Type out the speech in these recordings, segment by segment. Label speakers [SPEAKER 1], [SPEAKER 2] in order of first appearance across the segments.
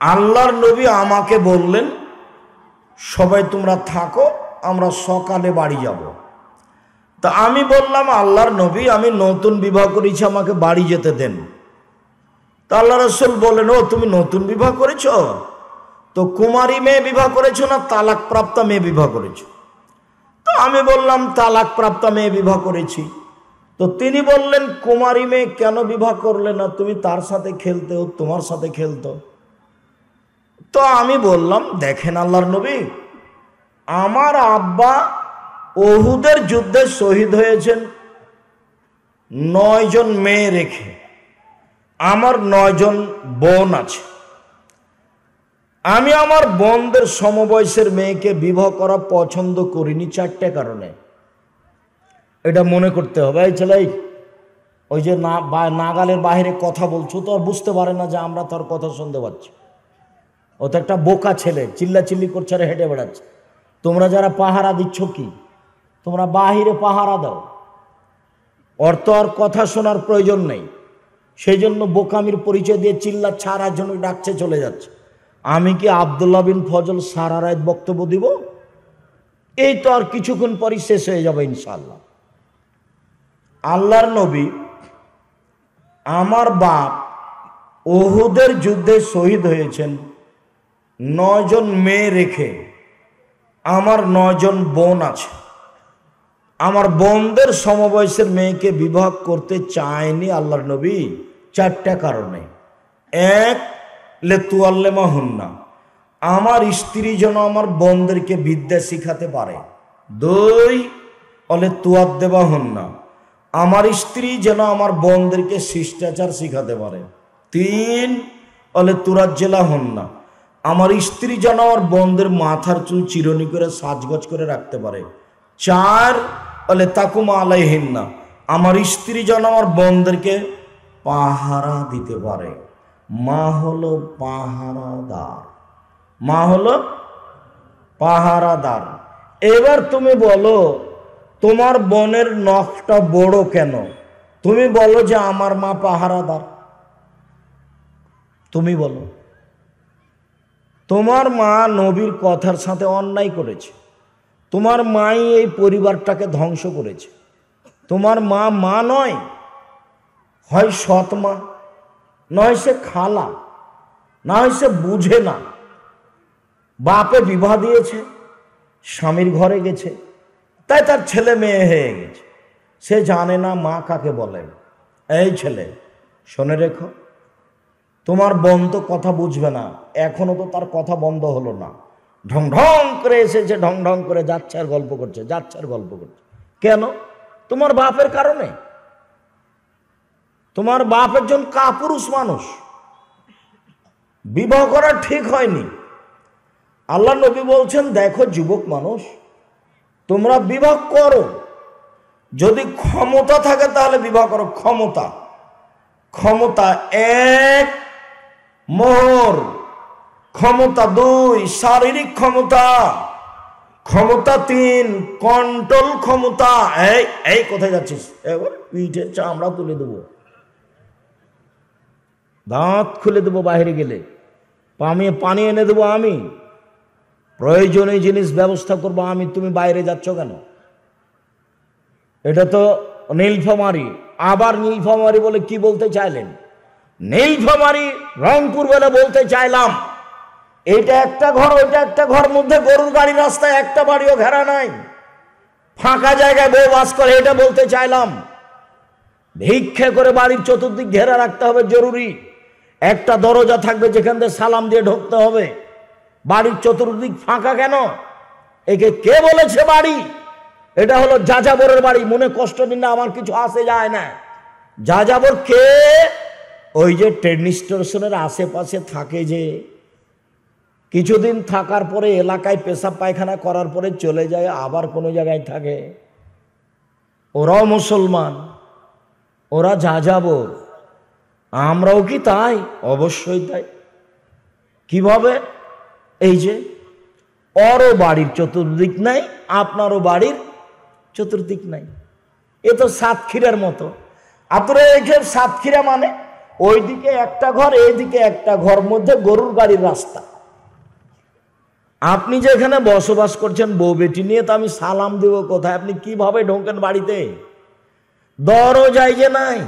[SPEAKER 1] আল্লাহর নবী আমাকে বললেন, সবাই তোমরা থাকো, আমরা সকালে বাড়ি যাব। তা আমি বললাম, আল্লাহর নবী, আমি নতুন বিবাহ করেছি, আমাকে বাড়ি যেতে দেন। তা আল্লাহ রাসূল বলেন, ও তুমি নতুন বিবাহ করেছ, তো কুমারী মেয়ে বিবাহ করেছো না তালাক প্রাপ্তা মেয়ে বিবাহ করেছো? তো আমি বললাম, তালাক প্রাপ্তা মেয়ে বিবাহ করেছি। তো তিনি বললেন, কুমারী মেয়ে কেন বিবাহ করলে না? তুমি তার সাথে খেলতে, ও তোমার সাথে খেলতো। তো আমি বললাম, দেখেন আল্লাহর নবী, আমার আব্বা উহুদের যুদ্ধে শহীদ হয়েছেন 9 জন মেয়ে রেখে, আমার 9 জন বোন আছে। আমি আমার বোনদের সমবয়সের মেয়েকে বিবাহ করা পছন্দ করিনি 4টে কারণে। এটা মনে করতে হবে। এই ছেলে, ওই যে নাগালের বাইরে কথা বলছো তো, বুঝতে পারে না যে আমরা তার কথা শুনতে পাচ্ছি। ও তো একটা বোকা ছেলে, চিল্লাচিল্লি করছে আর হেঁটে বেড়াচ্ছে। তোমরা যারা পাহারা দিচ্ছ, কি তোমরা বাহিরে পাহারা দাও, ওর তো আর কথা শোনার প্রয়োজন নেই। সেই জন্য বোকামির পরিচয় দিয়ে চিল্লা ছাড়ার জন্য ডাকছে, চলে যাচ্ছে। আমি কি আব্দুল্লাহ বিন ফজল সারা রাত বক্তব্য দিব? এই তো আর কিছুক্ষণ পরই শেষ হয়ে যাবে ইনশাআল্লাহ। আল্লাহর নবী, আমার বাপ উহুদের যুদ্ধে শহীদ হয়েছেন 9 জন মেয়ে রেখে, আমার 9 জন বোন আছে। আমার বোনদের সমবয়সের মেয়েকে বিবাহ করতে চায়নি আল্লাহর নবী 4টে কারণে। 1, লেতুয়াল্লেমা হুন্না, আমার স্ত্রী যেন আমার বোনদেরকে বিদ্যা শিখাতে পারে। 2, অলে তুয়াদ দেবা হুন্না, আমার স্ত্রী যেন আমার বোনদেরকে শিষ্টাচার শিখাতে পারে। 3, অলে তুরাজ্জেলা হুন্না, আমার স্ত্রী যেন আমার বোনদের মাথার চুল চিরনি করে সাজগজ করে রাখতে পারে। 4, অলে তাকুমা আলাইহিন্না, আমার স্ত্রী যেন আমার বোনদেরকে পাহারা দিতে পারে। মা হলো পাহারাদার, মা হলো পাহারাদার। এবার তুমি বলো, তোমার বোনের নখটা বড় কেন? তুমি বলো যে আমার মা পাহারাদার। তুমি বলো, তোমার মা নবীর কথার সাথে অন্যায় করেছে। তোমার মাই এই পরিবারটাকে ধ্বংস করেছে। তোমার মা মা নয়, হয় সৎ মা, নয় সে খালা, না হয় সে বুঝে না। বাপে বিবাহ দিয়েছে, স্বামীর ঘরে গেছে, তাই তার ছেলে মেয়ে হয়ে গেছে। সে জানে না মা কাকে বলে। এই ছেলে, শুনে রেখো, তোমার বোন তো কথা বুঝবে না, এখনো তো তার কথা বন্ধ হলো না। ঢং ঢং করে এসেছে, ঢং ঢং করে যাচ্ছে আর গল্প করছে, যাচ্ছে আর গল্প করছে। কেন? তোমার বাপের কারণে। তোমার বাপ একজন কাপুরুষ মানুষ, বিবাহ করা ঠিক হয়নি। আল্লাহ নবী বলছেন, দেখো যুবক মানুষ, তোমরা বিবাহ করো, যদি ক্ষমতা থাকে তাহলে বিবাহ করো। ক্ষমতা, ক্ষমতা 1 মোহর, ক্ষমতা 2 শারীরিক ক্ষমতা, ক্ষমতা 3 কন্ট্রোল ক্ষমতা। এই কোথায় যাচ্ছিস? এবার পিঠে চামড়া তুলে দেবো, দাঁত খুলে দেবো বাইরে গেলে, পানি এনে দেবো আমি, প্রয়োজনীয় জিনিস ব্যবস্থা করবো আমি। তুমি বাইরে যাচ্ছ কেন? এটা তো নীলফামারী। আবার নীলফামারী বলে কি বলতে চাইলেন? নীলফামারী রংপুর বলে বলতে চাইলাম। এটা একটা ঘর, ওইটা একটা ঘর, মধ্যে গরুর গাড়ি, রাস্তায় একটা বাড়িও ঘেরা নাই, ফাঁকা জায়গায় বউ বাস করে, এটা বলতে চাইলাম। ভিক্ষা করে বাড়ির চতুর্দিক ঘেরা রাখতে হবে জরুরি। একটা দরজা থাকবে যেখান থেকে সালাম দিয়ে ঢুকতে হবে। বাড়ির চতুর্দিক ফাঁকা কেন? একে কে বলেছে বাড়ি? এটা হলো যাযাবরের বাড়ি। মনে কষ্ট দিন না, আমার কিছু আসে যায় না। যাযাবর কে? ওই যে ট্রেন স্টেশনের আশেপাশে থাকে, যে কিছুদিন থাকার পরে এলাকায় পেশাব পায়খানা করার পরে চলে যায়, আবার কোনো জায়গায় থাকে। ওরাও মুসলমান, ওরা যাযাবর। আমরাও কি তাই? অবশ্যই তাই। কিভাবে? এই যে ওরও বাড়ির চতুর্দিক নাই, আপনারও বাড়ির চতুর্দিক নাই। এ তো সাতক্ষীরার মতো। আপনারা এখানে সাতক্ষীরা মানে ওইদিকে একটা ঘর, এইদিকে একটা ঘর, মধ্যে গরুর গাড়ির রাস্তা। আপনি যে এখানে বসবাস করছেন বউ বেটি নিয়ে, তো আমি সালাম দেব কোথায়? আপনি কিভাবে ঢোকেন বাড়িতে? দরজায় যে নাই,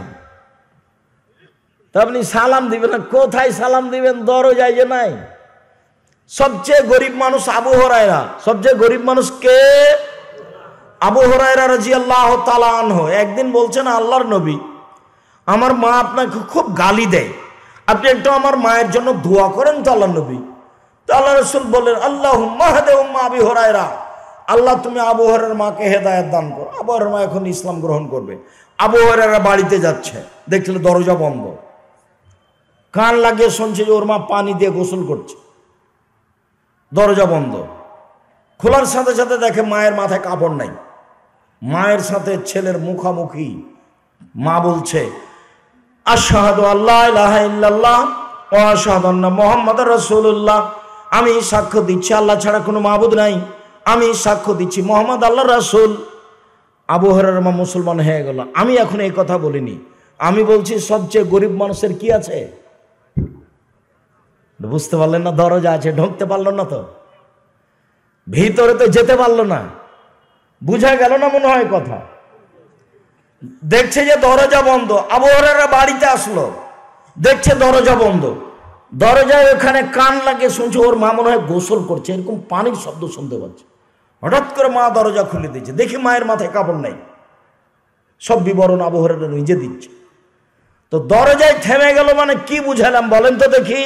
[SPEAKER 1] তা আপনি সালাম দিবেন না, কোথায় সালাম দিবেন? দরজায় যে নাই। সবচেয়ে গরিব মানুষ আবু হুরায়রা। সবচেয়ে গরিব মানুষ কে? আবু হুরায়রা রাদিয়াল্লাহু তাআলা আনহু। একদিন বলছেন, আল্লাহর নবী, আমার মা আপনাকে খুব গালি দেয়, আপনি একটু আমার মায়ের জন্য দোয়া করেন তো আল্লাহর নবী। তো আল্লাহ রাসূল বললেন, আল্লাহুম্মা হাদি উম্মা আবি হুরায়রা, আল্লাহ তুমি আবু হুরায়রার মাকে হেদায়েত দান করো। আবু হুরায়রার মা এখন ইসলাম গ্রহণ করবে। আবু হুরায়রা বাড়িতে যাচ্ছে, দেখছিল দরজা বন্ধ। কান লাগিয়ে শুনছে যে ওর মা পানি দিয়ে গোসল করছে, দরজা বন্ধ। খোলার সাথে সাথে দেখে মায়ের মাথায় কাপড় নাই। মায়ের সাথে ছেলের মুখামুখি। মা বলছে, আশহাদু আল্লা ইলাহা ইল্লাল্লাহ ওয়া আশহাদু আন্না মুহাম্মাদুর রাসূলুল্লাহ, আমি সাক্ষ্য দিচ্ছি আল্লাহ ছাড়া কোনো মাবুদ নাই, আমি সাক্ষ্য দিচ্ছি মুহাম্মদ আল্লাহর রাসূল। আবু হুরায়রার মা মুসলমান হয়ে গেল। আমি এখন এই কথা বলিনি, আমি বলছি সবচেয়ে গরিব মানুষের কি আছে? বুঝতে পারলেন না? দরজা আছে, ঢুকতে পারলো না, তো ভিতরে তো যেতে পারলো না। বুঝা গেল না মনে হয় কথা? দেখছে যে দরজা বন্ধ। আবু হুরায়রা বাড়িতে আসলো, দেখছে দরজা বন্ধ। দরজায় ওখানে কান লাগিয়ে শুনছে ওর মা মনে হয় গোসল করছে, এরকম পানির শব্দ শুনতে পাচ্ছে। হঠাৎ করে মা দরজা খুলে দিচ্ছে, দেখি মায়ের মাথায় কাপড় নাই। সব বিবরণ আবু হুরায়রা নিজে দিচ্ছে। তো দরজায় থেমে গেল মানে কি বুঝালাম বলেন তো দেখি?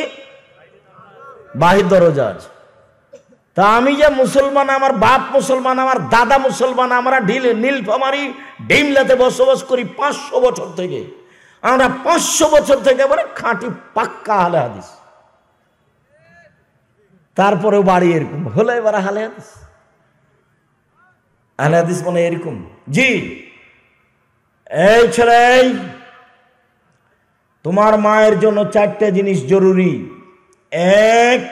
[SPEAKER 1] বাহির দরজা আছে। তা আমি যে মুসলমান, আমার বাপ মুসলমান, আমার দাদা মুসলমান, আমরা নীলফামারী ডিমলাতে বসবাস করি 500 বছর থেকে। আমরা 500 বছর থেকে মানে খাঁটি পাক্কা আহলে হাদিস। তারপরেও বাড়ি এরকম হলো, এবার আহলে হাদিস। আহলে হাদিস মানে এরকম। জি, এই ছেলে, তোমার মায়ের জন্য 4টে জিনিস জরুরি। 1,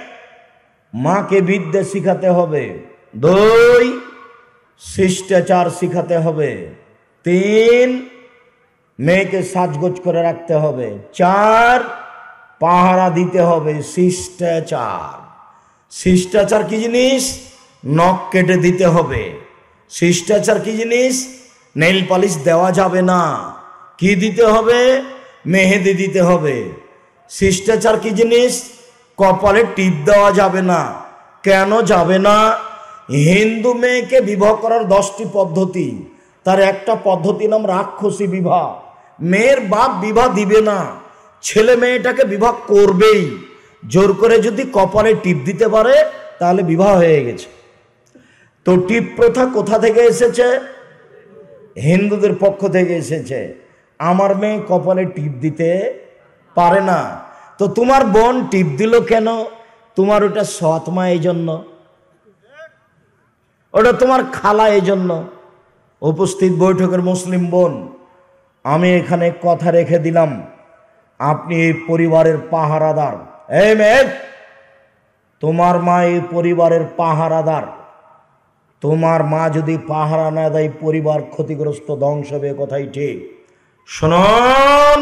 [SPEAKER 1] মাকে বিদ্যা শিখাতে হবে। 2, শিষ্টাচার শিখাতে হবে। 3, মেয়েকে সাজগোজ করে রাখতে হবে। 4, পাহারা দিতে হবে। শিষ্টাচার। শিষ্টাচার কি জিনিস? নখ কেটে দিতে হবে। শিষ্টাচার কি জিনিস? নেইল পালিশ দেওয়া যাবে না। কি দিতে হবে? মেহেদি দিতে হবে। শিষ্টাচার কি জিনিস? কপালে টিপ দেওয়া যাবে না। কেন যাবে না? হিন্দু মেয়েকে বিবাহ করার 10টি পদ্ধতি, তার একটা পদ্ধতি নাম রাক্ষসী বিবাহ। মেয়ের বাপ বিবাহ দিবে না, ছেলে মেয়েটাকে বিবাহ করবেই। জোর করে যদি কপালে টিপ দিতে পারে তাহলে বিবাহ হয়ে গেছে। তো টিপ প্রথা কোথা থেকে এসেছে? হিন্দুদের পক্ষ থেকে এসেছে। আমার মেয়ে কপালে টিপ দিতে পারে না, তো তোমার বোন টিপ দিল কেন? তোমার ওটা সৎ মা, এই জন্য। ওটা তোমার খালা, এই জন্য। উপস্থিত বৈঠকের মুসলিম বোন, আমি এখানে কথা রেখে দিলাম, আপনি এই পরিবারের পাহারাদার। এই মেয়ে, তোমার মা এই পরিবারের পাহারাদার। তোমার মা যদি পাহারা না দেয় পরিবার ক্ষতিগ্রস্ত, ধ্বংস হবে, কথাই ঠিক। শুনুন,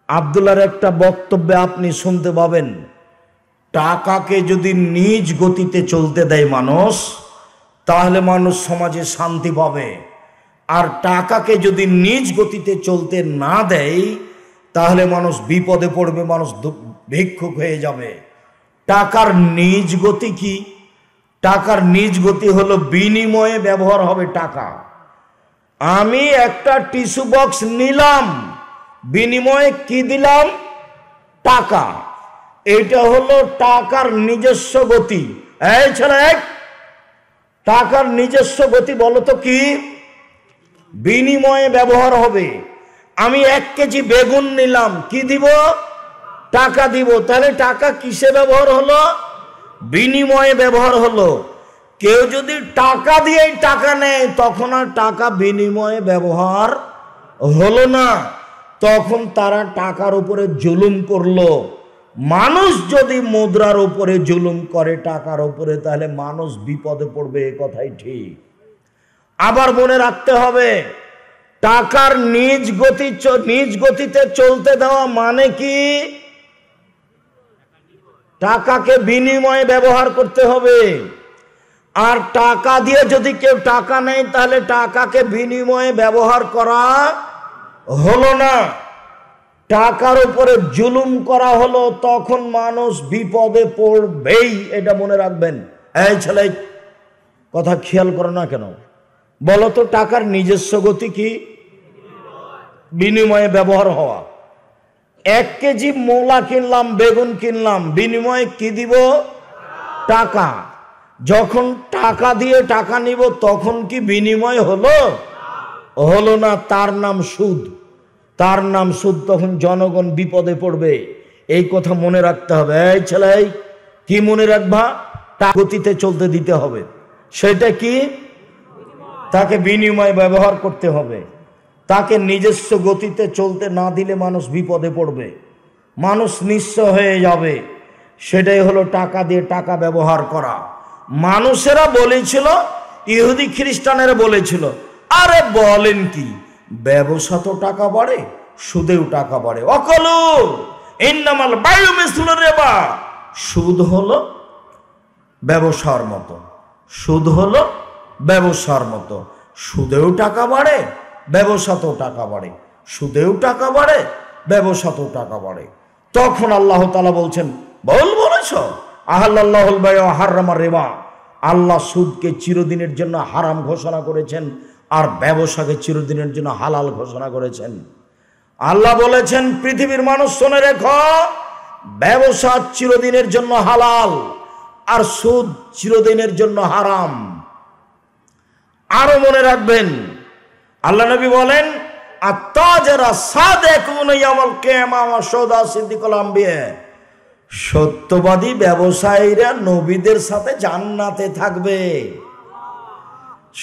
[SPEAKER 1] আব্দুল্লাহর একটা বক্তব্যে আপনি শুনতে পাবেন, টাকাকে যদি নিজ গতিতে চলতে দেয় মানুষ, তাহলে মানুষ সমাজে শান্তি পাবে। আর টাকাকে যদি নিজ গতিতে চলতে না দেয় তাহলে মানুষ বিপদে পড়বে, মানুষ ভিক্ষুক হয়ে যাবে। টাকার নিজ গতি কি? টাকার নিজ গতি হলো বিনিময়ে ব্যবহার হবে টাকা। আমি একটা টিস্যু বক্স নিলাম, বিনিময়ে কি দিলাম? টাকা। এটা হলো টাকার নিজস্ব গতি। এই ছেলে, টাকার নিজস্ব গতি বলো তো কি? বিনিময়ে ব্যবহার হবে। আমি 1 কেজি বেগুন নিলাম, কি দিব? টাকা দিব। তাহলে টাকা কিসে ব্যবহার হলো? বিনিময়ে ব্যবহার হলো। কেউ যদি টাকা দিয়েই টাকা নেয় তখন আর টাকা বিনিময়ে ব্যবহার হলো না, তখন তারা টাকার উপরে জুলুম করলো। মানুষ যদি মুদ্রার উপরে জুলুম করে টাকার উপরে, তাহলে মানুষ বিপদে পড়বে, এ কথাই ঠিক। আবার মনে রাখতে হবে, টাকার নিজ গতিতে চলতে দেওয়া মানে কি? টাকাকে বিনিময়ে ব্যবহার করতে হবে। আর টাকা দিয়ে যদি কেউ টাকা নেয় তাহলে টাকাকে বিনিময়ে ব্যবহার করা হলো না, টাকার উপরে জুলুম করা হলো। তখন মানুষ বিপদে পড়বেই, এটা মনে রাখবেন। এই ছেলে, কথা খেয়াল করো না কেন? বলো তো, টাকার নিজস্ব গতি কি? বিনিময়ে ব্যবহার হওয়া। 1 কেজি মূলা কিনলাম, বেগুন কিনলাম, বিনিময়ে কি দিব? টাকা। যখন টাকা দিয়ে টাকা নিব তখন কি বিনিময় হলো? হলো না, তার নাম সুদ। তার নাম সুদ। তখন জনগণ বিপদে পড়বে, এই কথা মনে রাখতে হবে। এই ছেলে, কি মনে রাখবা? টাকা গতিতে চলতে দিতে হবে। সেটা কি? তাকে বিনিময় ব্যবহার করতে হবে। তাকে নিজস্ব গতিতে চলতে না দিলে মানুষ বিপদে পড়বে, মানুষ নিঃস্ব হয়ে যাবে। সেটাই হলো টাকা দিয়ে টাকা ব্যবহার করা। মানুষেরা বলেছিল, ইহুদি খ্রিস্টানেরা বলেছিল, আরে বলেন কি, ব্যবসা তো টাকা বাড়ে, সুদেও টাকা বাড়ে। অকলু ইন্নামাল বায়ু মিসলুর রিবা। সুদ হলো ব্যবসার মতো, সুদ হলো ব্যবসার মতো। সুদেও টাকা বাড়ে, ব্যবসাতেও টাকা বাড়ে, সুদেও টাকা বাড়ে, ব্যবসাতেও টাকা বাড়ে। তখন আল্লাহ তাআলা বলছেন, বলেছ আহাল্লাহুল বায় ওয়া হারামার রিবা। আল্লাহ সুদকে চিরদিনের জন্য হারাম ঘোষণা করেছেন আর ব্যবসাকে চিরদিনের জন্য হালাল ঘোষণা করেছেন। আল্লাহ বলেছেন, পৃথিবীর মানুষ শুনে রেখো, ব্যবসা চিরদিনের জন্য হালাল আর সুদ চিরদিনের জন্য হারাম। আরো মনে রাখবেন, আল্লাহ নবী বলেন, আত্তাজারা সাদিকুনা ইয়াউমাল কিয়ামা ওয়া শুহাদা সিদ্দিকুল আম্বিয়া। সত্যবাদী ব্যবসায়ীরা নবীদের সাথে জান্নাতে থাকবে।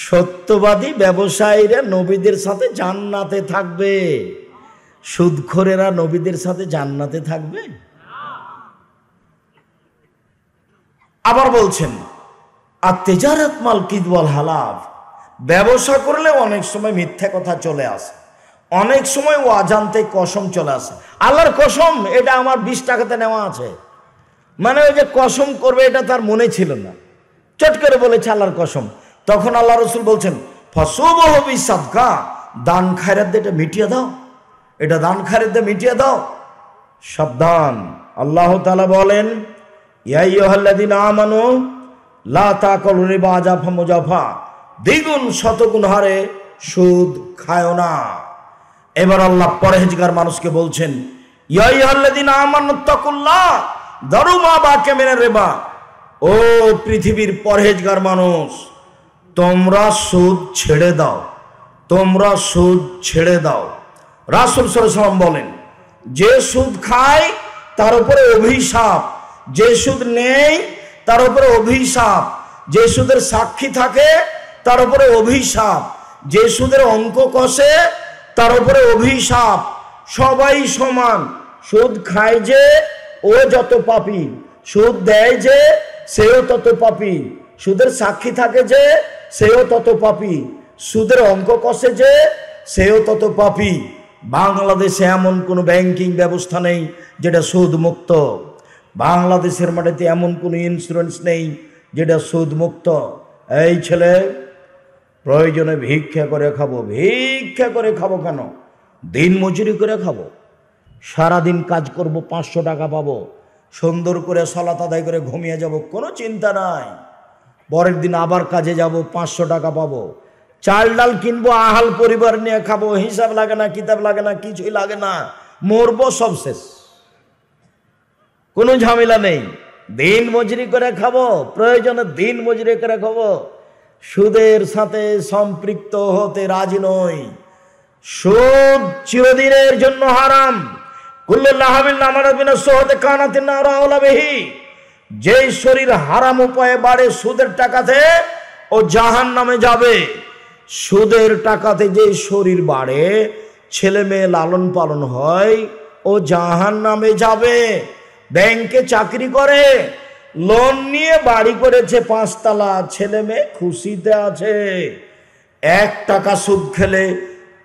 [SPEAKER 1] সত্যবাদী ব্যবসায়ীরা নবীদের সাথে জান্নাতে থাকবে। সুদখোরেরা নবীদের সাথে জান্নাতে থাকবে? আবার বলছেন, আত-তিজারাত মাল কিযব ওয়াল হালাফ। ব্যবসা করলে অনেক সময় মিথ্যা কথা চলে আসে, অনেক সময় অজান্তে কসম চলে আসে। আল্লাহর কসম, এটা আমার 20 টাকাতে নেওয়া আছে, মানে ওই যে কসম করবে এটা তার মনে ছিল না, চট করে বলেছে আল্লাহর কসম। তখন আল্লাহ রাসূল বলছেন, ফাসুবহু বিসাদকা, দান খায়রাত দিয়ে এটা মিটিয়ে দাও, এটা দান খায়রাত দিয়ে মিটিয়ে দাও। সাবধান। আল্লাহ তাআলা বলেন, ইয়া আইয়ুহাল্লাযীনা আমানু লা তাকুলু রিবা আযাফা মুযাফা। দ্বিগুণ শতগুণ হারে সুদ খায়ও না। এবার আল্লাহ পরহেজগার মানুষকে বলছেন, ইয়া আইয়ুহাল্লাযীনা আমানুত্তাকুল্লাহ যারু মা বাকিয়া মিনার রিবা। ও পৃথিবীর পরহেজগার মানুষ, তোমরা সুদ ছেড়ে দাও, তোমরা সুদ ছেড়ে দাও। রাসূল সাল্লাল্লাহু আলাইহি ওয়াসাল্লাম বলেন, যে সুদ খায় তার উপরে অভিশাপ, যে সুদ নেই তার উপরে অভিশাপ, যে সুদের সাক্ষী থাকে তার উপরে অভিশাপ, যে সুদের অঙ্ক কষে তার উপরে অভিশাপ। সবাই সমান। সুদ খায় যে ও যত পাপী, সুদ দেয় যে সেও তত পাপী, সুদের সাক্ষী থাকে যে সেও তত পাপী, সুদের অঙ্ক কষে যে সেও তত পাপী। বাংলাদেশে এমন কোনো ব্যাংকিং ব্যবস্থা নেই যেটা সুদ মুক্ত। বাংলাদেশের মাটিতে এমন কোনো ইন্স্যুরেন্স নেই যেটা সুদ মুক্ত। এই ছেলে, প্রয়োজনে ভিক্ষা করে খাবো। ভিক্ষা করে খাবো কেন? দিন মজুরি করে খাবো। সারাদিন কাজ করব, 500 টাকা পাবো, সুন্দর করে সালাত আদায় করে ঘুমিয়ে যাব, কোনো চিন্তা নাই। পরের দিন আবার কাজে যাব, 500 টাকা পাবো। চাল ডাল কিনবো, আহাল পরিবার নিয়ে খাবো, হিসাব লাগে না, কিতাব লাগে না, কিছুই লাগে না, মরবো, সব শেষ, কোনো ঝামেলা নেই। দিন মজুরি করে খাবো, প্রয়োজনে দিন মজুরি করে খাবো। সুদের সাথে সম্পৃক্ত হতে রাজি নই। সুদ চিরদিনের জন্য হারাম। কুল্লু লাহাবিল নামারাত মিনাস সুহতি কানাতিন নার আওলা বিহি। যেই শরীর হারাম উপায়ে বাড়ে সুদের টাকাতে, ও জাহান্নামে যাবে। সুদের টাকাতে যেই শরীর বাড়ে, ছেলে মেয়ে লালন পালন হয়, ও জাহান্নামে যাবে। ব্যাংকে চাকরি করে, লোন নিয়ে বাড়ি করেছে 5 তলা, ছেলে মেয়ে খুশিতে আছে। 1 টাকা সুদ খেলে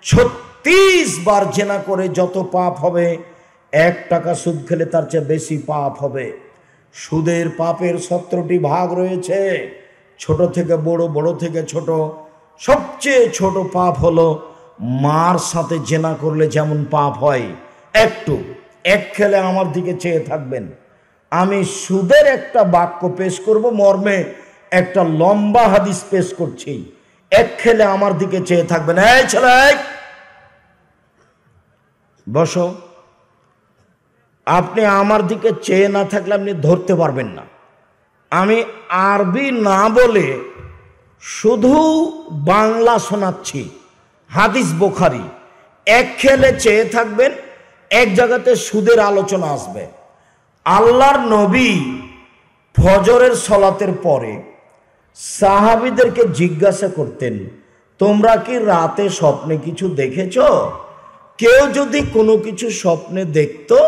[SPEAKER 1] 36 বার জেনা করে যত পাপ হবে, 1 টাকা সুদ খেলে তার চেয়ে বেশি পাপ হবে। সুদের পাপের 17টি ভাগ রয়েছে, ছোট থেকে বড়, বড় থেকে ছোট। সবচেয়ে ছোট পাপ হলো মার সাথে জেনা করলে যেমন পাপ হয়। এক খেলে আমার দিকে চেয়ে থাকবেন, আমি সুদের একটা বাক্য পেশ করব, মর্মে একটা লম্বা হাদিস পেশ করছি। এক খেলে আমার দিকে চেয়ে থাকবেন। এই ছেলে বসো। আপনি আমার দিকে চেয়ে না থাকলে আপনি ধরতে পারবেন না। আমি আরবি না বলে শুধু বাংলা শোনাচ্ছি, হাদিস বুখারী। এক খেলে চেয়ে থাকবেন, এক জায়গাতে সুদের আলোচনা আসবে। আল্লাহর নবী ফজরের সলাতের পরে সাহাবীদেরকে জিজ্ঞাসা করতেন, তোমরা কি রাতে স্বপ্নে কিছু দেখেছ? কেউ যদি কোনো কিছু স্বপ্নে দেখতো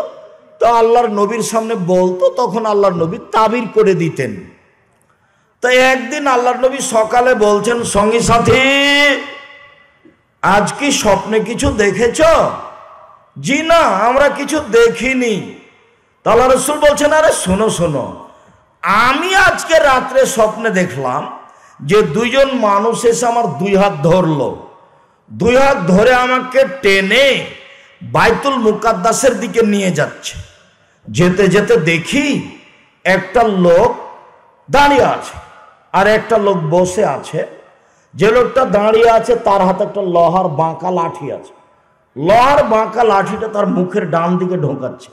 [SPEAKER 1] তো আল্লাহর নবীর সামনে বলতো, তখন আল্লাহর নবী তাবির করে দিতেন। তাই একদিন আল্লাহর নবী সকালে বলছেন, সঙ্গী সাথী আজ কি স্বপ্নে কিছু দেখেছ? জি না, আমরা কিছু দেখিনি। আল্লাহ রাসূল বলছেন, আরে শোনো শোনো, আমি আজকে রাত্রে স্বপ্নে দেখলাম যে 2 জন মানুষ এসে আমার 2 হাত ধরলো, 2 হাত ধরে আমাকে টেনে বাইতুল মুকাদ্দাসের দিকে নিয়ে যাচ্ছে। যেতে যেতে দেখি একটা লোক দাঁড়িয়ে আছে আর একটা লোক বসে আছে। যে লোকটা দাঁড়িয়ে আছে তার হাতে একটা লোহার বাঁকা লাঠি আছে। লোহার বাঁকা লাঠিটা তার মুখের ডান দিকে ঢোকাচ্ছে,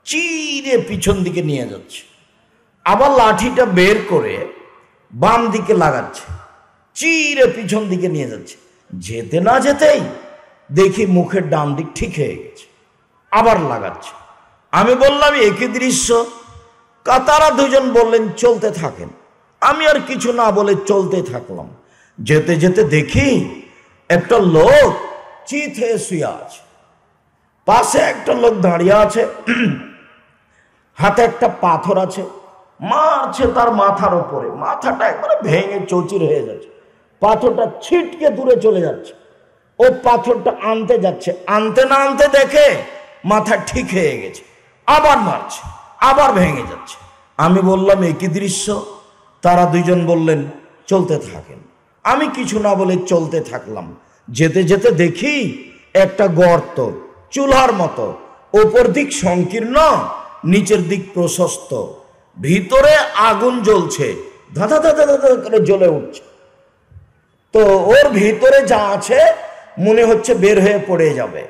[SPEAKER 1] চিরে পিছন দিকে নিয়ে যাচ্ছে। আবার লাঠিটা বের করে বাম দিকে লাগাচ্ছে, চিরে পিছন দিকে নিয়ে যাচ্ছে। যেতে না যেতেই দেখি মুখের ডান দিক ঠিক হয়ে গেছে, আবার লাগাচ্ছে। আমি বললাম একই দৃশ্য। তারা 2 জন বললেন চলতে থাকেন। আমি আর কিছু না বলে চলতে থাকলাম। যেতে যেতে দেখি একটা লোক চিত হয়ে শুয়ে আছে, পাশে একটা লোক দাঁড়িয়ে আছে, হাতে একটা পাথর আছে, মারছে তার মাথার উপরে। মাথাটা একবারে ভেঙে চৌচির হয়ে যাচ্ছে, পাথরটা ছিটকে দূরে চলে যাচ্ছে। ও পাথরটা আনতে যাচ্ছে, আনতে না আনতে দেখে মাথা ঠিক হয়ে গেছে, আবার মারছে, আবার ভেঙে যাচ্ছে। আমি বললাম একই দৃশ্য। তারা 2 জন বললেন চলতে থাকেন। আমি কিছু না বলে চলতে থাকলাম। যেতে যেতে দেখি একটা গর্ত, চুলার মতো, উপর দিক সংকীর্ণ, নিচের দিক প্রশস্ত, ভিতরে আগুন জ্বলছে, ধাঁধা ধাঁধা ধাঁধা করে জ্বলে উঠছে। তো ওর ভিতরে যা আছে মনে হচ্ছে বের হয়ে পড়ে যাবে।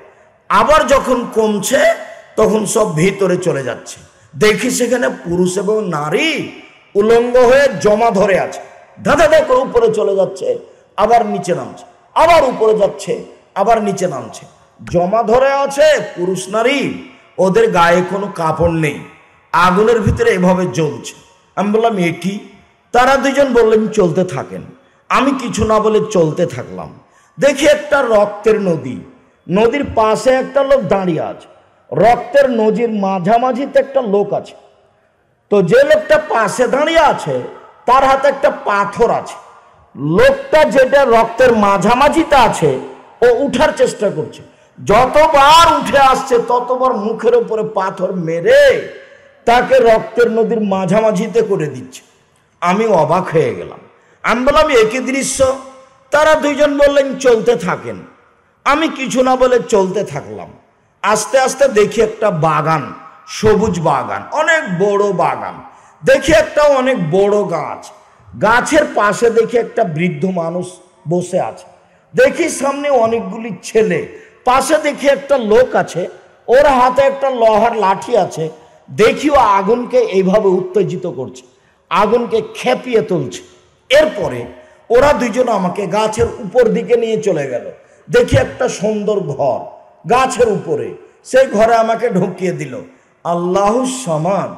[SPEAKER 1] আবার যখন কমছে তখন সব ভিতরে চলে যাচ্ছে। দেখি সেখানে পুরুষ এবং নারী উলঙ্গ হয়ে জমা ধরে আছে, ধাঁধা ধাঁধা করে উপরে চলে যাচ্ছে, আবার নিচে নামছে, আবার উপরে যাচ্ছে, আবার নিচে নামছে। জমা ধরে আছে পুরুষ নারী, ওদের গায়ে কোনো কাপড় নেই, আগুনের ভিতরে এভাবে জ্বলছে। আমি বললাম একই। তারা 2 জন বললেন চলতে থাকেন। আমি কিছু না বলে চলতে থাকলাম। দেখি একটা রক্তের নদী, নদীর পাশে একটা লোক দাঁড়িয়ে আছে, রক্তের নদীর মাঝামাঝিতে একটা লোক আছে। তো যে লোকটা পাশে দাঁড়িয়ে আছে তার হাতে একটা পাথর আছে। লোকটা যেটা রক্তের মাঝামাঝিতে আছে ও উঠার চেষ্টা করছে, যতবার উঠে আসছে ততবার মুখের উপরে পাথর মেরে তাকে রক্তের নদীর মাঝামাঝিতে করে দিচ্ছে। আমি অবাক হয়ে গেলাম। আমি বললাম একই দৃশ্য। তারা 2 জন বললেন চলতে থাকেন। আমি কিছু না বলে চলতে থাকলাম। আস্তে আস্তে দেখি একটা বাগান, সবুজ বাগান, অনেক বড় বাগান। দেখি একটা অনেক বড় গাছ, গাছের পাশে দেখি একটা বৃদ্ধ মানুষ বসে আছে। দেখি সামনে অনেকগুলি ছেলে, পাশে দেখি একটা লোক আছে, ওর হাতে একটা লোহার লাঠি আছে। দেখি ও আগুনকে এইভাবে উত্তেজিত করছে, আগুনকে খেপিয়ে তুলছে। এরপরে ওরা 2 জন আমাকে গাছের উপর দিকে নিয়ে চলে গেল। দেখি একটা সুন্দর ঘর গাছের উপরে, সেই ঘরে আমাকে ঢুকিয়ে দিল। আল্লাহুস সামাদ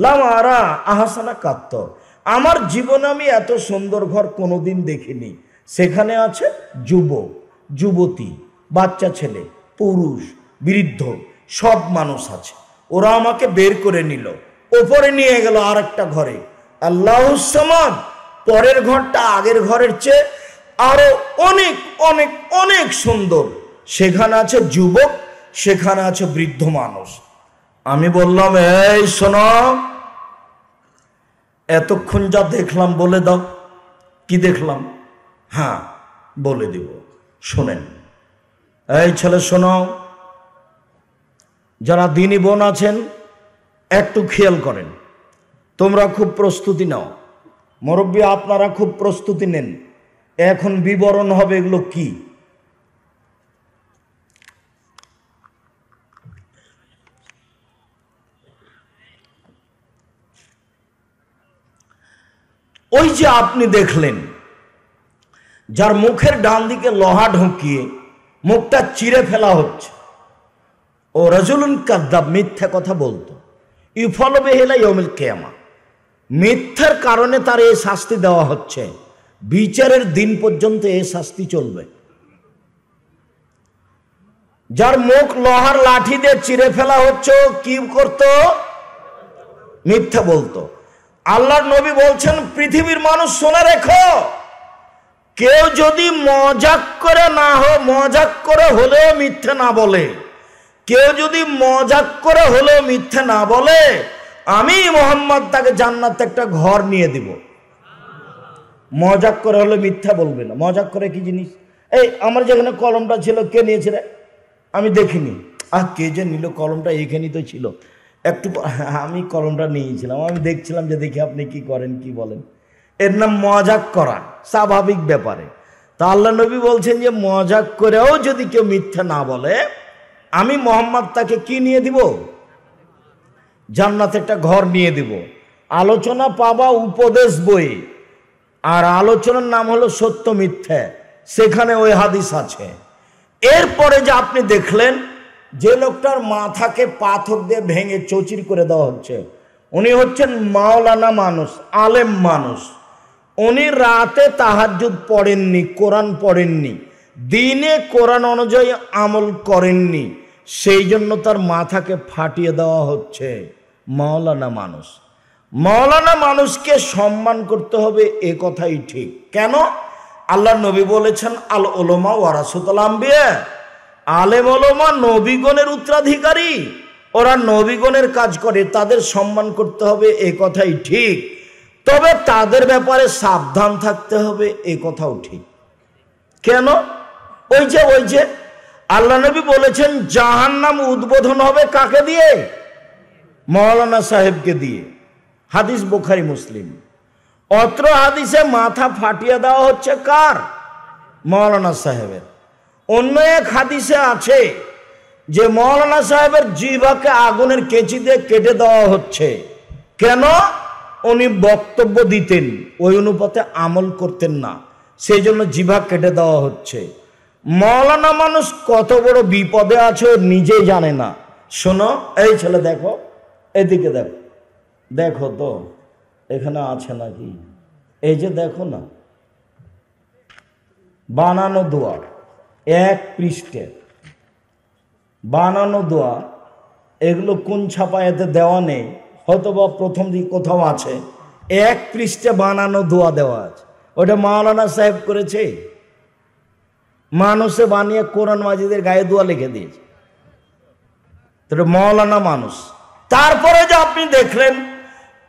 [SPEAKER 1] লাম আরা আহসানা কাত্ত। আমার জীবনে আমি এত সুন্দর ঘর কোনোদিন দেখিনি। সেখানে আছে যুবক, যুবতী, বাচ্চা ছেলে, পুরুষ, বৃদ্ধ, সব মানুষ আছে। ওরা আমাকে বের করে নিল, ওপরে নিয়ে গেল আর একটা ঘরে। আল্লাহুস সামাদ। পরের ঘরটা আগের ঘরের চেয়ে আরো অনেক অনেক অনেক সুন্দর। সেখানে আছে যুবক, সেখানে আছে বৃদ্ধ মানুষ। আমি বললাম, এই শোনো, এতক্ষণ যা দেখলাম বলে দাও। কি দেখলাম? হ্যাঁ, বলে দিব, শোনেন। এই ছেলে শোনো, যারা দিনী বোন আছেন একটু খেয়াল করেন, তোমরা খুব প্রস্তুতি নাও। মুরব্বী আপনারা খুব প্রস্তুতি নেন, এখন বিবরণ হবে এগুলো কি। ওই যে আপনি দেখলেন যার মুখের ডান দিকে লোহা ঢুকিয়ে মুখটা চিরে ফেলা হচ্ছে, ও রাজুলুন কাদ্দাব, মিথ্যা কথা বলতো, ইউফল বিহিলা ইয়াউমিল কিয়ামা, মিথ্যার কারণে তার এই শাস্তি দেওয়া হচ্ছে, বিচারের দিন পর্যন্ত এই শাস্তি চলবে। যার মুখ লোহার লাঠি দিয়ে চিরে ফেলা হচ্ছে, কি করতো? মিথ্যা বলতো। আল্লাহর নবী বলছেন, পৃথিবীর মানুষ শোনা রেখো, কেউ যদি মজাক করে হলেও মিথ্যে না বলে, কেউ যদি মজাক করে হলেও মিথ্যে না বলে, আমি মুহাম্মদ তাকে জান্নাতে একটা ঘর নিয়ে দিব। মজাক করে হলে মিথ্যা বলবে না। মজাক করে কি জিনিস? এই আমার যেখানে কলমটা ছিল, কে নিয়েছে রে? আমি দেখিনি। কে যে নিল কলমটা? এইখানেই তো ছিল। একটু আমি কলমটা নিয়েছিলাম, আমি দেখছিলাম যে দেখি আপনি কি করেন, কি বলেন। এর নাম মজাক করা, স্বাভাবিক ব্যাপারে। তা আল্লাহ নবী বলছেন যে মজাক করেও যদি কেউ মিথ্যা না বলে, আমি মুহাম্মদ তাকে কি নিয়ে দিব? জান্নাতে একটা ঘর নিয়ে দিব। আলোচনা পাবা উপদেশ বই, আর আলোচনার নাম হলো সত্য মিথ্যা, সেখানে ওই হাদিস আছে। এরপরে যে আপনি দেখলেন যে লোকটার মাথাকে পাথর দিয়ে ভেঙে চৌচির করে দেওয়া হচ্ছে, উনি হচ্ছেন মাওলানা মানুষ, আলেম মানুষ। উনি রাতে তাহাজ্জুদ পড়েননি, কোরআন পড়েননি, দিনে কোরআন অনুযায়ী আমল করেননি, সেই জন্য তার মাথাকে ফাটিয়ে দেওয়া হচ্ছে। মাওলানা মানুষ, মাওলানা মানুষকে সম্মান করতে হবে, এ কথাই ঠিক। কেন? আল্লাহ নবী বলেছেন, আল উলামা ওয়ারাসাতুল আম্বিয়া, আলেম ওলামা নবীগণের উত্তরাধিকারী, ওরা নবীগণের কাজ করে, তাদের সম্মান করতে হবে, এ কথাই ঠিক। তবে তাদের ব্যাপারে সাবধান থাকতে হবে, এ কথাও ঠিক। কেন? ওই যে আল্লাহ নবী বলেছেন, জাহান্নাম উদ্বোধন হবে কাকে দিয়ে? মাওলানা সাহেবকে দিয়ে। হাদিস বুখারী মুসলিম। অত্র হাদিসে মাথা ফাটিয়ে দেওয়া হচ্ছে কার? মাওলানা সাহেবের। অন্য এক হাদিসে আছে যে মাওলানা সাহেবের জিহ্বাকে আগুনের কেঁচি দিয়ে কেটে দেওয়া হচ্ছে। কেন? উনি বক্তব্য দিতেন, ওই অনুপাতে আমল করতেন না, সেই জন্য জিহ্বা কেটে দেওয়া হচ্ছে। মাওলানা মানুষ কত বড় বিপদে আছে নিজেই জানে না। শোনো, এই ছেলে দেখো, এদিকে দেখো, দেখো তো এখানে আছে নাকি? এই যে দেখো না, বানানো দোয়া, এক পৃষ্ঠে বানানো দোয়া। এগুলো কোন ছাপায়াতে দেওয়া নেই, হয়তো বা প্রথম দিকে কোথাও আছে। এক পৃষ্ঠে বানানো দোয়া দেওয়া আছে, ওটা মাওলানা সাহেব করেছে। মানুষে বানিয়ে কোরআন মাজিদের গায়ে দোয়া লিখে দিয়েছে, তো মাওলানা মানুষ। তারপরে যে আপনি দেখলেন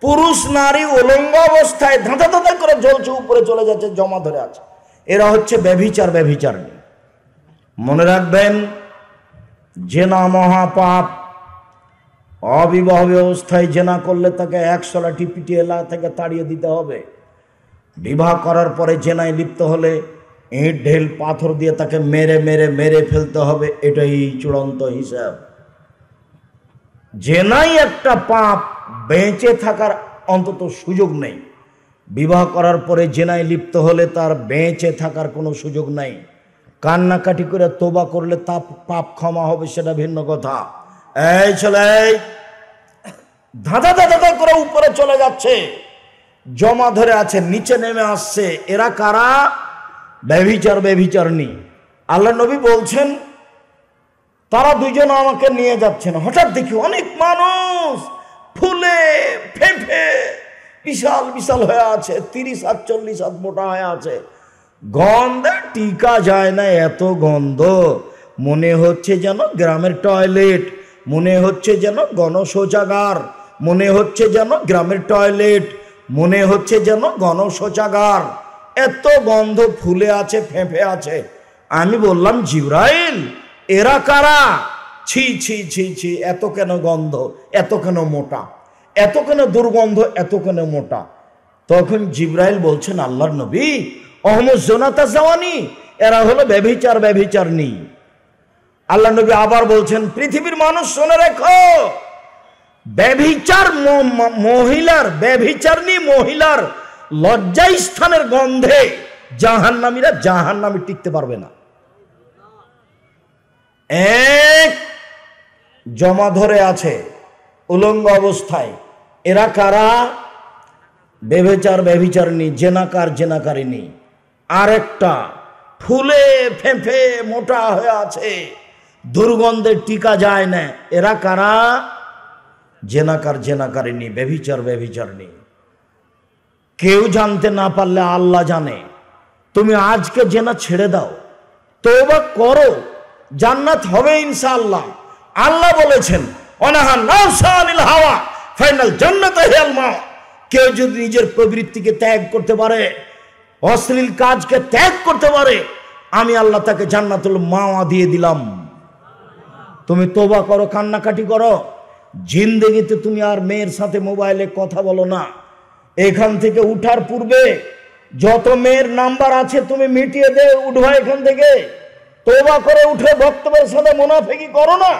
[SPEAKER 1] পুরুষ নারী উলঙ্গ অবস্থায় ধাঁধা ধাঁধা করে জ্বলছে, উপরে চলে যাচ্ছে, জমা ধরে আছে, এরা হচ্ছে ব্যভিচারী। মনে রাখবেন, জেনা মহাপাপ। অবিবাহ অবস্থায় জেনা করলে তাকে 100 লাঠি পিটিয়ে এলাকা থেকে তাড়িয়ে দিতে হবে। বিবাহ করার পরে জেনায় লিপ্ত হলে ইট ঢেল পাথর দিয়ে তাকে মেরে ফেলতে হবে, এটাই চূড়ান্ত হিসাব। জেনাই একটা পাপ, বেঁচে থাকার অন্তত সুযোগ নেই। বিবাহ করার পরে জেনায় লিপ্ত হলে তার বেঁচে থাকার কোনো সুযোগ নাই। কান্নাকাটি করে তোবা করলে তা পাপ ক্ষমা হবে, সেটা ভিন্ন কথা। এই ছেলে ধাঁধা করে উপরে চলে যাচ্ছে, জমা ধরে আছে, নিচে নেমে আসছে, এরা কারা? ব্যভিচারণী। আল্লাহ নবী বলছেন, তারা দুজন আমাকে নিয়ে যাচ্ছেন, হঠাৎ দেখি অনেক মানুষ ফুলে ফেঁপে বিশাল হয়ে আছে, 30 হাত 40 হাত মোটা হয়ে আছে, গন্ধে টিকা যায় না, এত গন্ধ। মনে হচ্ছে যেন গ্রামের টয়লেট, মনে হচ্ছে যেন গণশৌচাগার, মনে হচ্ছে যেন গ্রামের টয়লেট, মনে হচ্ছে যেন গণশৌচাগার, এত গন্ধ ফুলে আছে, ফেঁপে আছে। আমি বললাম, জিবরাইল এরা কারা? ছি ছি ছি ছি, এত কেন গন্ধ, এত কেন মোটা, এত কেন দুর্গন্ধ, এত কেন মোটা? তখন জিবরাইল বলছেন, আল্লাহর নবী, অহমদ জোনাতা জাওয়ানি, এরা হলো ব্যভিচার, ব্যভিচারনি। আল্লাহ নবী আবার বলছেন, পৃথিবীর মানুষ শুনে রেখো, ব্যভিচার মহিলার, ব্যভিচারনি মহিলার লজ্জা স্থানের গন্ধে জাহান্নামীরা জাহান্নামে টিকতে পারবে না। এক জমা ধরে আছে উলঙ্গ অবস্থায়, এরা কারা? ব্যভিচার, ব্যভিচারিণী, জেনাকার, জেনাকারিণী। আরেকটা ফুলে ফেঁপে মোটা হয়ে আছে, দুর্গন্ধে টিকা যায় না, এরা কারা? জেনাকার, জেনাকারিণী, ব্যভিচার, ব্যভিচারিণী। কেউ জানতে না পারলে আল্লাহ জানে। তুমি আজকে জেনা ছেড়ে দাও, তওবা করো, জান্নাত হবে ইনশাআল্লাহ। আল্লাহ বলেছেন, অনাহা নাফসানিল হাওয়া ফাইনাল জান্নাত হিয়াল মা। কেউ যদি নিজের প্রবৃত্তিকে ত্যাগ করতে পারে, অশ্লীল কাজকে ত্যাগ করতে পারে, আমি আল্লাহ তাকে জান্নাতুল মাওয়া দিয়ে দিলাম। তুমি তওবা করো, কান্নাকাটি করো, জিন্দেগিতে তুমি আর মেয়ের সাথে মোবাইলে কথা বলো না। এখান থেকে উঠার পূর্বে যত মেয়ের নাম্বার আছে তুমি মিটিয়ে দে, উঠবা এখান থেকে। তওবা করে উঠে বক্তব্যের সাথে মুনাফিকি করো না।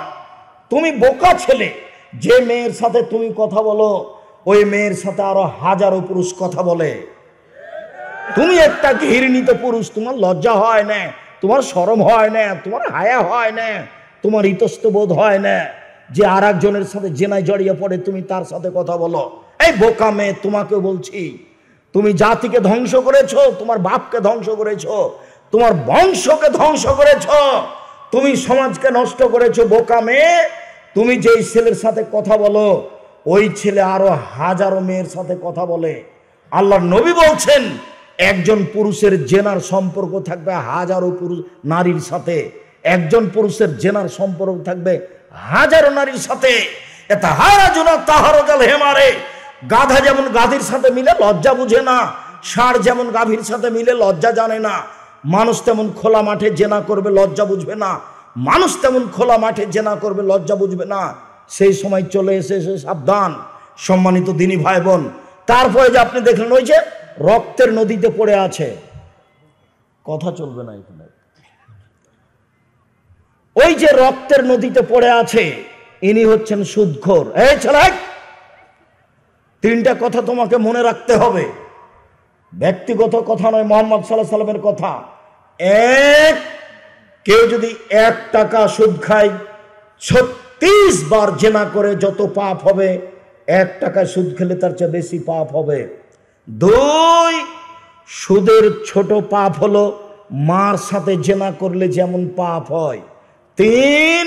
[SPEAKER 1] তুমি বোকা ছেলে, যে মেয়ের সাথে তুমি কথা বলো ওই মেয়ের সাথে আরো হাজারো পুরুষ কথা বলে। তুমি একটা ঘৃণিত পুরুষ, তোমার লজ্জা হয় না, তোমার শরম হয় না, তোমার হায়া হয় না, তোমার ইতস্তবোধ হয় না যে আর একজনের সাথে জেনায় জড়িয়ে পড়ে তুমি তার সাথে কথা বলো। এই বোকা মেয়ে, তোমাকে বলছি, তুমি জাতিকে ধ্বংস করেছো, তোমার বাপকে ধ্বংস করেছো, তোমার বংশকে ধ্বংস করেছো, তুমি সমাজকে নষ্ট করেছো। বোকা মেয়ে, তুমি যেই ছেলের সাথে কথা বলো ওই ছেলে আরো হাজারো মেয়ের সাথে কথা বলে। আল্লাহর নবী বলছেন, একজন পুরুষের জেনার সম্পর্ক থাকবে হাজারো পুরুষ নারীর সাথে, একজন পুরুষের জেনার সম্পর্ক থাকবে হাজারো নারীর সাথে। এটা হারাজুনা তাহারজাল হেমারে, গাধা যেমন গাধীর সাথে মিলে লজ্জা বুঝে না, ষাঁড় যেমন গাভীর সাথে মিলে লজ্জা জানে না, মানুষ তেমন খোলা মাঠে জেনা করবে লজ্জা বুঝবে না, মানুষ তেমন খোলা মাঠে জেনা করবে লজ্জা বুঝবে না। সেই সময় চলে এসেছে, সাবধান সম্মানিত দিনী ভাই বোন। তারপরে যে আপনি দেখলেন ওই যে রক্তের নদীতে পড়ে আছে, কথা চলবে না এখানে, ওই যে রক্তের নদীতে পড়ে আছে ইনি হচ্ছেন সুদখোর। এই ছেলে, তিনটা কথা তোমাকে মনে রাখতে হবে, ব্যক্তিগত কথা নয়, মুহাম্মদ সাল্লাল্লাহু আলাইহি সাল্লামের কথা। এক, কেউ যদি 1 টাকা সুদ খায় 36 বার জেনা করে যত পাপ হবে, 1 টাকা সুদ খেলে তার চেয়ে বেশি পাপ হবে। 2, সুদের ছোট পাপ হলো মার সাথে জেনা করলে যেমন পাপ হয়। 3,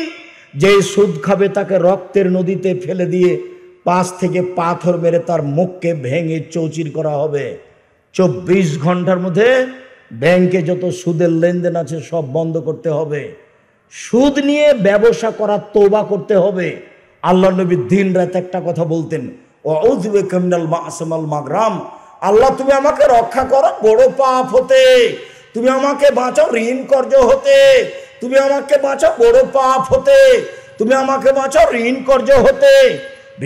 [SPEAKER 1] যে সুদ খাবে তাকে রক্তের নদীতে ফেলে দিয়ে 5 থেকে পাথর মেরে তার মুখকে ভেঙে চৌচির করা হবে। 24 ঘন্টার মধ্যে ব্যাংকে যত সুদের লেনদেন আছে সব বন্ধ করতে হবে। সুদ নিয়ে ব্যবসা করার তওবা করতে হবে। আল্লাহ নবী দিন রাত একটা কথা বলতেন, আউযু বিকা মিনাল মা'সাম ওয়াল মাগরাম। আল্লাহ তুমি আমাকে রক্ষা করো বড় পাপ হতে, তুমি আমাকে বাঁচাও ঋণ কর্জ হতে, তুমি আমাকে বাঁচাও বড় পাপ হতে, তুমি আমাকে বাঁচাও ঋণ কর্জ হতে।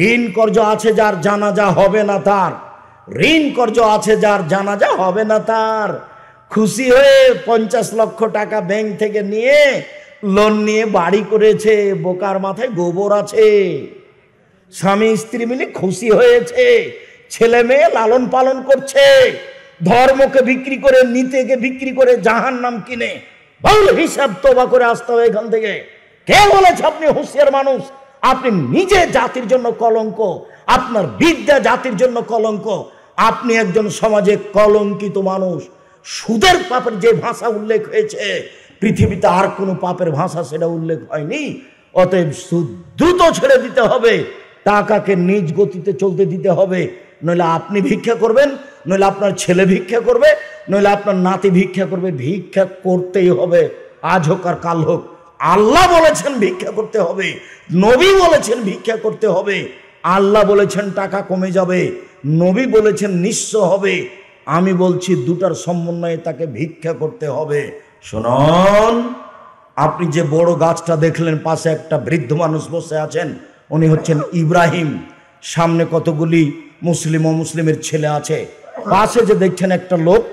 [SPEAKER 1] ঋণ কর্জ আছে যার জানাজা হবে না তার, ঋণ কর্জ আছে যার জানাজা হবে না তার। খুশি হয়ে 50 লক্ষ টাকা ব্যাংক থেকে নিয়ে লোন নিয়ে বাড়ি করেছে, বোকার মাথায় গোবর আছে। স্বামী স্ত্রী মিলে খুশি হয়েছে, ছেলে মেয়ে লালন পালন করছে, ধর্মকে বিক্রি করে নীতিকে বিক্রি করে জাহান্নাম কিনে। বল হিসাব তওবা করে আসতে হবে এখান থেকে। কে বলেছে আপনি হুঁশিয়ার মানুষ? আপনি নিজে জাতির জন্য কলঙ্ক, আপনার বিদ্যা জাতির জন্য কলঙ্ক, আপনি একজন সমাজে কলঙ্কিত মানুষ। সুদের পাপের যে ভাষা উল্লেখ হয়েছে পৃথিবীতে আর কোনো পাপের ভাষা সেটা উল্লেখ হয়নি। অতএব সুদ দ্রুত ছেড়ে দিতে হবে, টাকাকে নিজ গতিতে চলতে দিতে হবে, নইলে আপনি ভিক্ষা করবেন, নইলে আপনার ছেলে ভিক্ষা করবে, নইলে আপনার নাতি ভিক্ষা করবে। ভিক্ষা করতেই হবে, আজ হোক আর কাল হোক। আল্লাহ বলেছেন ভিক্ষা করতে হবে, নবী বলেছেন ভিক্ষা করতে হবে। আল্লাহ বলেছেন টাকা কমে যাবে, নবী বলেছেন নিঃস্ব হবে। আমি বলছি দুটার সমন্বয়ে তাকে ভিক্ষা করতে হবে। শুনুন, আপনি যে বড় গাছটা দেখলেন, পাশে একটা বৃদ্ধ মানুষ বসে আছেন, উনি হচ্ছেন ইব্রাহিম। সামনে কতগুলি মুসলিম ও মুসলিমের ছেলে আছে। পাশে যে দেখছেন একটা লোক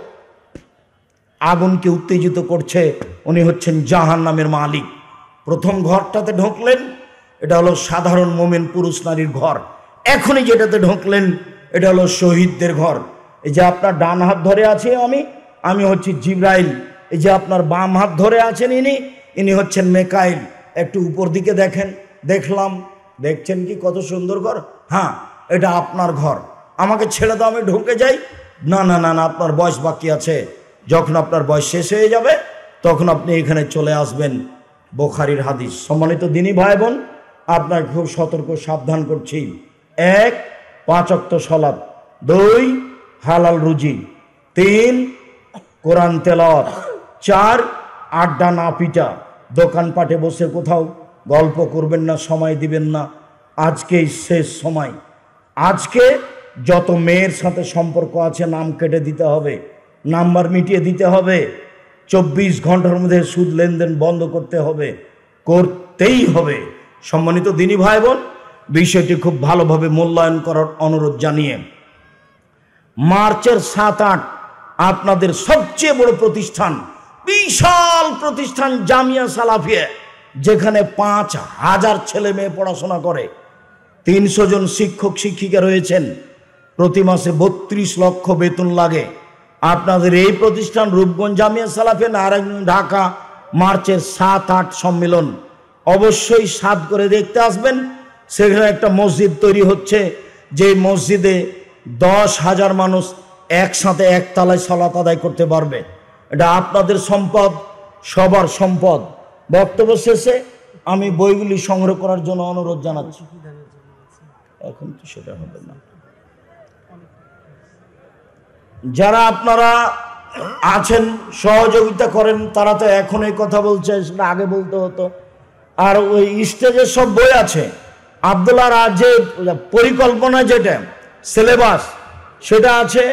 [SPEAKER 1] আগুনকে উত্তেজিত করছে, উনি হচ্ছেন জাহান্নামের মালিক। প্রথম ঘরটাতে ঢুকলেন, এটা হলো সাধারণ মোমেন পুরুষ নারীর ঘর। এখনই যেটাতে ঢুকলেন, এটা হলো শহীদদের ঘর। এই যে আপনার ডান হাত ধরে আছে আমি হচ্ছি জিব্রাইল। এই যে আপনার বাম হাত ধরে আছেন ইনি হচ্ছেন মেকাইল। একটু উপর দিকে দেখেন। দেখলাম, দেখছেন কি কত সুন্দর ঘর? হ্যাঁ, এটা আপনার ঘর। আমাকে ছেড়ে দাও, আমি ঢুকে যাই। না না না না, আপনার বয়স বাকি আছে। যখন আপনার বয়স শেষ হয়ে যাবে তখন আপনি এখানে চলে আসবেন। বুখারীর হাদিস। সম্মানিত দিনী ভাই বোন, আপনাকে খুব সতর্ক সাবধান করছি। 1, 5 ওয়াক্ত সালাত, 2, হালাল রুজি, 3, কোরআন তেলাওয়াত, 4, আড্ডা না পিটা, দোকানপাটে বসে কোথাও গল্প করবেন না, সময় দিবেন না। আজকেই শেষ সময়। আজকে যত মেয়ের সাথে সম্পর্ক আছে নাম কেটে দিতে হবে, নাম্বার মিটিয়ে দিতে হবে। 24 ঘন্টার মধ্যে সুদ লেনদেন বন্ধ করতে হবে, করতেই হবে। সম্মানিত দিনী ভাই বোন, বিষয়টি খুব ভালোভাবে মূল্যায়ন করার অনুরোধ জানিয়ে মার্চের 7-8 আপনাদের সবচেয়ে বড় প্রতিষ্ঠান, বিশাল প্রতিষ্ঠান জামিয়া সালাফিয়া, যেখানে 5000 ছেলে মেয়ে পড়াশোনা করে, 300 জন শিক্ষক শিক্ষিকা রয়েছেন, প্রতি মাসে 32 লক্ষ বেতন লাগে। আপনাদের এই প্রতিষ্ঠান রূপগঞ্জ জামিয়া সালাফিয়া নারায়ণগঞ্জ ঢাকা, মার্চের 7-8 সম্মেলন। অবশ্যই 7 করে দেখতে আসবেন। সেখানে একটা মসজিদ তৈরি হচ্ছে, যে মসজিদে 10,000 মানুষ একসাথে একতলায় সালাত আদায় করতে পারবে। এটা আপনাদের সম্পদ, সবার সম্পদ। বক্তব্য শেষে আমি বইগুলি সংগ্রহ করার জন্য অনুরোধ জানাচ্ছি। এখন তো সেটা হবে না। যারা আপনারা আছেন সহযোগিতা করেন, তারা তো এখন এই কথা বলছে, সেটা আগে বলতে হতো। আর ওই স্টেজের সব বই আছে, আব্দুল্লাহর যে পরিকল্পনা, যেটা সিলেবাস, সেটা আছে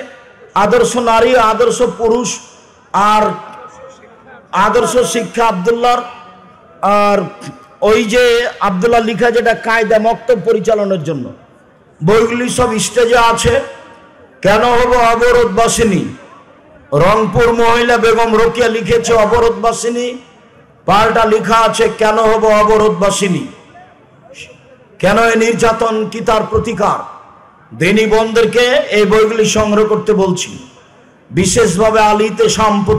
[SPEAKER 1] আদর্শ নারী, আদর্শ পুরুষ, আর আদর্শ শিক্ষা আব্দুল্লাহর, আর ওই যে আব্দুল্লাহ লিখা যেটা কায়দা মক্তব পরিচালনার জন্য, বইগুলি সব স্টেজে আছে। কেন হব অবরোধবাসিনী, রংপুর মহিলা বেগম রোকিয়া লিখেছে অবরোধবাসিনী, পাল্টা লেখা আছে কেন হব অবরোধবাসিনী, কেন এই নির্যাতন, কি তার প্রতিকার। দিনী বোনদেরকে এই বইগুলি সংগ্রহ করতে বলছি। বিশেষভাবে আলীতে সম্পত্তি